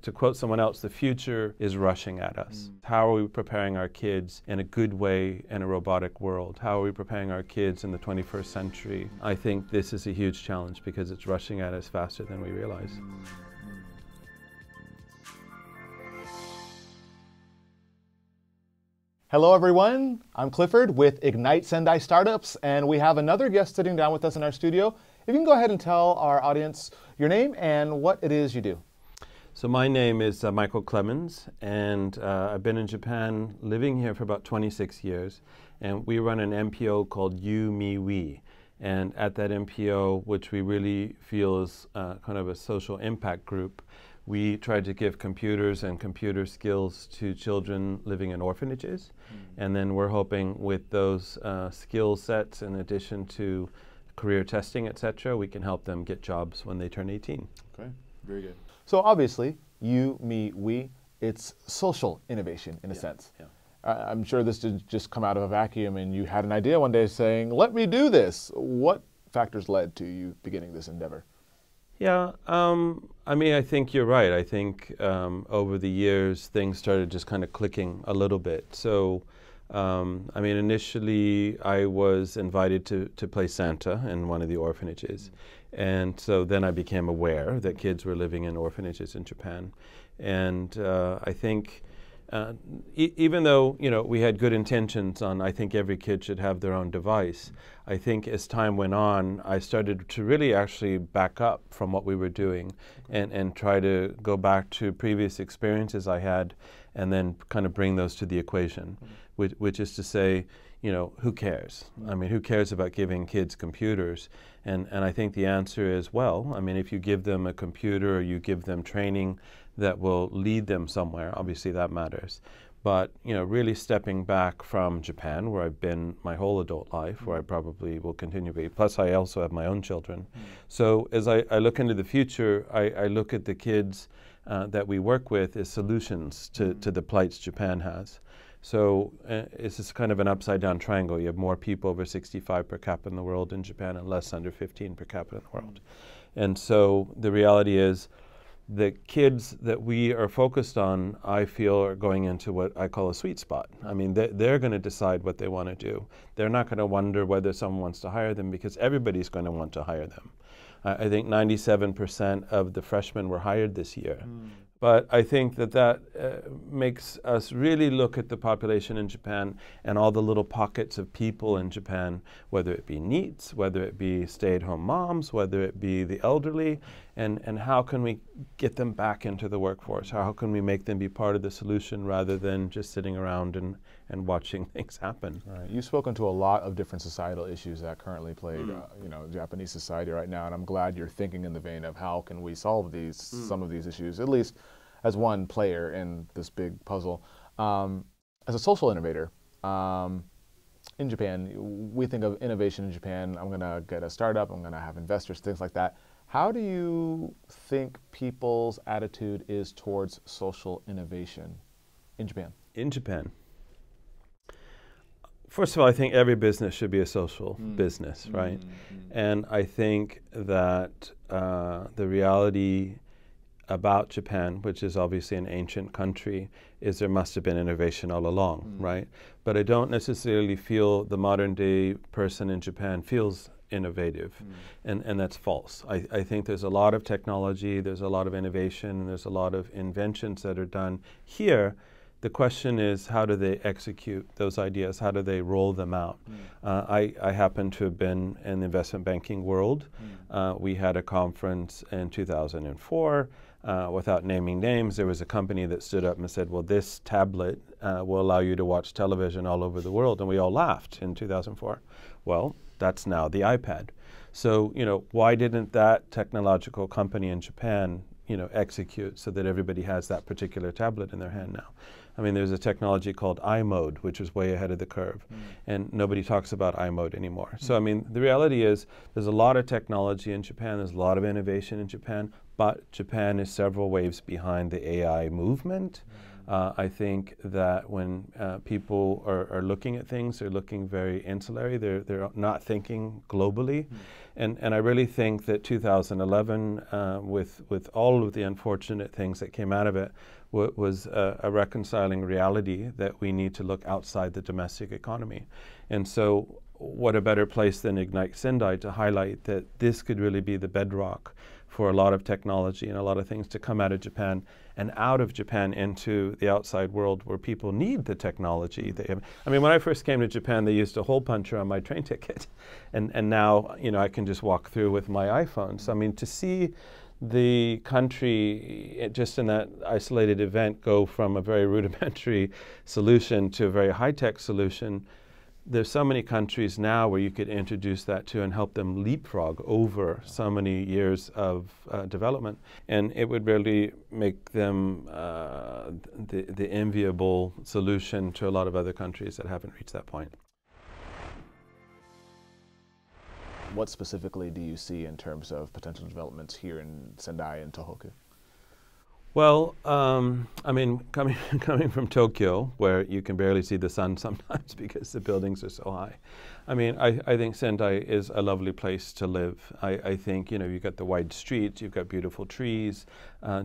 To quote someone else, the future is rushing at us. How are we preparing our kids in a good way in a robotic world? How are we preparing our kids in the 21st century? I think this is a huge challenge because it's rushing at us faster than we realize. Hello everyone, I'm Clifford with Ignite Sendai Startups, and we have another guest sitting down with us in our studio. If you can go ahead and tell our audience your name and what it is you do. So my name is Michael Clemons, and I've been in Japan, living here for about 26 years, and we run an NPO called YouMeWe. And at that NPO, which we really feel is kind of a social impact group, we try to give computers and computer skills to children living in orphanages. And then we're hoping with those skill sets, in addition to career testing, etc., we can help them get jobs when they turn 18. Okay, very good. So obviously, you, me, we, it's social innovation in a sense. Yeah. I'm sure this didn't just come out of a vacuum and you had an idea one day saying, let me do this. What factors led to you beginning this endeavor? Yeah, I mean, I think you're right. I think over the years, things started just kind of clicking a little bit. So, I mean, initially, I was invited to play Santa in one of the orphanages. And so then I became aware that kids were living in orphanages in Japan. And I think even though, you know, we had good intentions on, I think every kid should have their own device, I think as time went on, I started to really actually back up from what we were doing and try to go back to previous experiences I had and then kind of bring those to the equation, which is to say, you know, who cares? I mean, who cares about giving kids computers? And I think the answer is, well, I mean, if you give them a computer or you give them training that will lead them somewhere, obviously that matters. But, you know, really stepping back from Japan, where I've been my whole adult life, where I probably will continue to be, plus I also have my own children. So as I look into the future, I look at the kids that we work with as solutions to the plights Japan has. So it's just kind of an upside down triangle. You have more people over 65 per capita in the world in Japan and less under 15 per capita in the world. And so the reality is the kids that we are focused on, I feel, are going into what I call a sweet spot. I mean, they're going to decide what they want to do. They're not going to wonder whether someone wants to hire them because everybody's going to want to hire them. I think 97% of the freshmen were hired this year. But I think that makes us really look at the population in Japan and all the little pockets of people in Japan, whether it be NEETs, whether it be stay-at-home moms, whether it be the elderly, and how can we get them back into the workforce? How can we make them be part of the solution rather than just sitting around and watching things happen? Right. You've spoken to a lot of different societal issues that currently plague you know, Japanese society right now, and I'm glad you're thinking in the vein of how can we solve these some of these issues, at least as one player in this big puzzle. As a social innovator, in Japan, we think of innovation in Japan, I'm gonna get a startup, I'm gonna have investors, things like that. How do you think people's attitude is towards social innovation in Japan? In Japan, first of all, I think every business should be a social business, right? And I think that the reality about Japan, which is obviously an ancient country, is there must have been innovation all along, right? But I don't necessarily feel the modern day person in Japan feels innovative, and that's false. I think there's a lot of technology, there's a lot of innovation, there's a lot of inventions that are done here. The question is, how do they execute those ideas? How do they roll them out? I happen to have been in the investment banking world. We had a conference in 2004. Without naming names, there was a company that stood up and said, well, this tablet will allow you to watch television all over the world. And we all laughed in 2004. Well, that's now the iPad. So, you know, why didn't that technological company in Japan, you know, execute so that everybody has that particular tablet in their hand now? I mean, there's a technology called iMode, which is way ahead of the curve, and nobody talks about iMode anymore. So, I mean, the reality is there's a lot of technology in Japan, there's a lot of innovation in Japan, but Japan is several waves behind the AI movement. I think that when people are looking at things, they're looking very insulary. They're not thinking globally, and I really think that 2011, with all of the unfortunate things that came out of it, was a reconciling reality that we need to look outside the domestic economy, and so what a better place than Ignite Sendai to highlight that this could really be the bedrock for a lot of technology and a lot of things to come out of Japan and out of Japan into the outside world where people need the technology. I mean, when I first came to Japan, they used a hole puncher on my train ticket. And now, you know, I can just walk through with my iPhone. So, I mean, to see the country just in that isolated event go from a very rudimentary solution to a very high-tech solution, there's so many countries now where you could introduce that to and help them leapfrog over so many years of development. And it would really make them the enviable solution to a lot of other countries that haven't reached that point. What specifically do you see in terms of potential developments here in Sendai and Tohoku? Well, I mean, coming from Tokyo, where you can barely see the sun sometimes because the buildings are so high, I mean, I think Sendai is a lovely place to live. I think, you know, you've got the wide streets, you've got beautiful trees,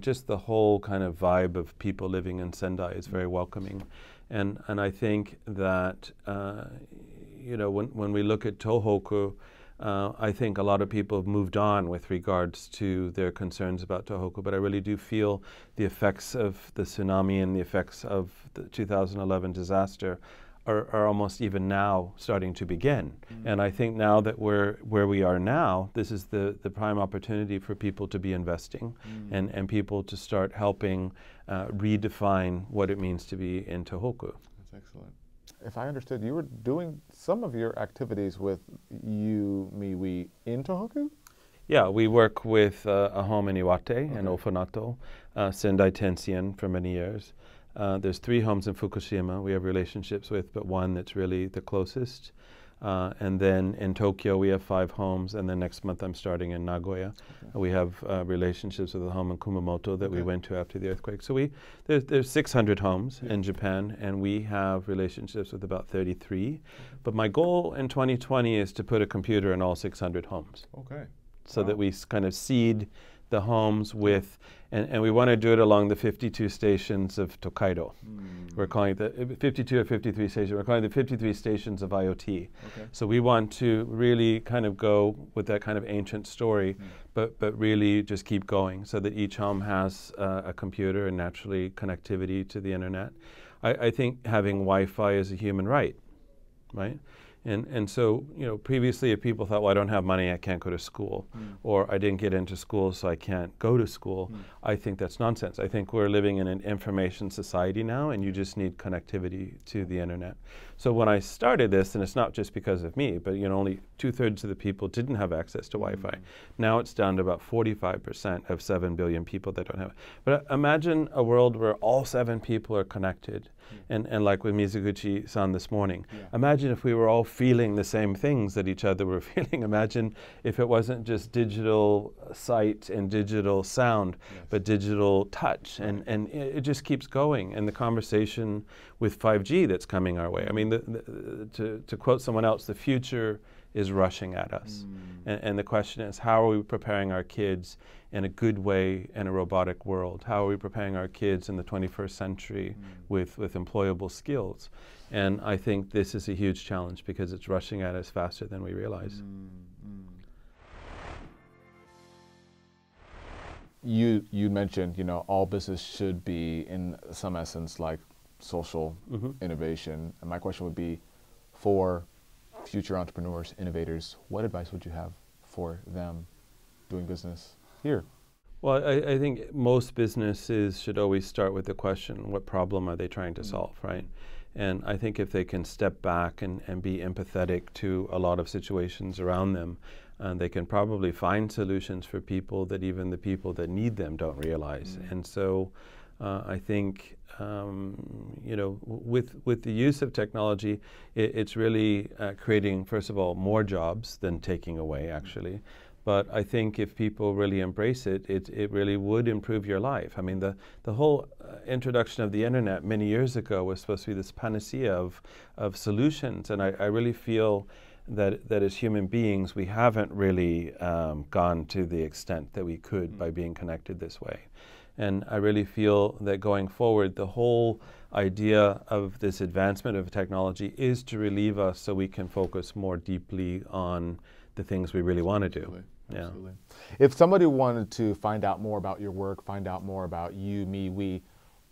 just the whole kind of vibe of people living in Sendai is very welcoming. And I think that, you know, when we look at Tohoku, I think a lot of people have moved on with regards to their concerns about Tohoku, but I really do feel the effects of the tsunami and the effects of the 2011 disaster are almost even now starting to begin. And I think now that we're where we are now, this is the prime opportunity for people to be investing and people to start helping redefine what it means to be in Tohoku. That's excellent. If I understood, you were doing some of your activities with YouMeWe in Tohoku? Yeah, we work with a home in Iwate and Ofanato, Sendai Tensien for many years. There's 3 homes in Fukushima we have relationships with, but one that's really the closest. And then in Tokyo we have 5 homes, and then next month I'm starting in Nagoya. We have relationships with a home in Kumamoto that we went to after the earthquake. So there's 600 homes in Japan, and we have relationships with about 33. But my goal in 2020 is to put a computer in all 600 homes. So that we kind of seed the homes with, and we want to do it along the 52 stations of Tokaido. We're calling it the 52 or 53 stations. We're calling it the 53 stations of IoT. So we want to really kind of go with that kind of ancient story, but really just keep going so that each home has a computer and naturally connectivity to the internet. I think having Wi-Fi is a human right, right? And so, you know, previously if people thought, well, I don't have money, I can't go to school, or I didn't get into school, so I can't go to school, I think that's nonsense. I think we're living in an information society now, and you just need connectivity to the internet. So when I started this, and it's not just because of me, but, you know, only 2/3 of the people didn't have access to Wi-Fi. Now it's down to about 45% of 7 billion people that don't have it. But imagine a world where all 7 people are connected. And like with Mizuguchi-san this morning, imagine if we were all feeling the same things that each other were feeling. Imagine if it wasn't just digital sight and digital sound, but digital touch. And it just keeps going. And the conversation with 5G that's coming our way. I mean, to quote someone else, the future is rushing at us. And the question is, how are we preparing our kids in a good way in a robotic world? How are we preparing our kids in the 21st century with employable skills? And I think this is a huge challenge because it's rushing at us faster than we realize. You mentioned, you know, all business should be in some essence like social innovation. And my question would be, for future entrepreneurs, innovators, what advice would you have for them doing business here? Well, I think most businesses should always start with the question, what problem are they trying to solve, right? And I think if they can step back and be empathetic to a lot of situations around them, they can probably find solutions for people that even the people that need them don't realize. And so I think, you know, with the use of technology, it's really creating, first of all, more jobs than taking away, actually. But I think if people really embrace it, it really would improve your life. I mean, the whole introduction of the internet many years ago was supposed to be this panacea of solutions. And I really feel that as human beings, we haven't really gone to the extent that we could by being connected this way. And I really feel that going forward, the whole idea of this advancement of technology is to relieve us so we can focus more deeply on the things we really want to do. Yeah. Absolutely. If somebody wanted to find out more about your work, find out more about you, me, we,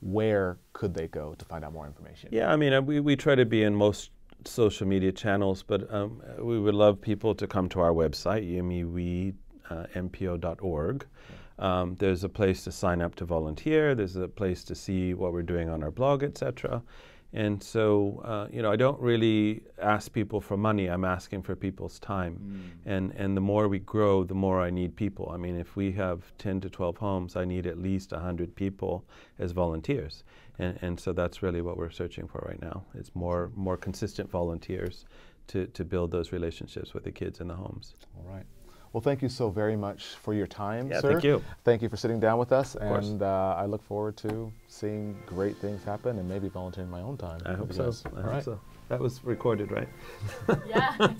where could they go to find out more information? Yeah, I mean, we try to be in most social media channels, but we would love people to come to our website, YouMeWe NPO.org. There's a place to sign up to volunteer. There's a place to see what we're doing on our blog, etc. And so, you know, I don't really ask people for money. I'm asking for people's time. And the more we grow, the more I need people. I mean, if we have 10 to 12 homes, I need at least 100 people as volunteers. And so that's really what we're searching for right now. It's more consistent volunteers to build those relationships with the kids in the homes. All right. Well, thank you so very much for your time, Yeah, sir. thank you. Thank you for sitting down with us, Of course. and I look forward to seeing great things happen and maybe volunteering my own time. I hope so. I hope so. That was recorded, right? Yeah.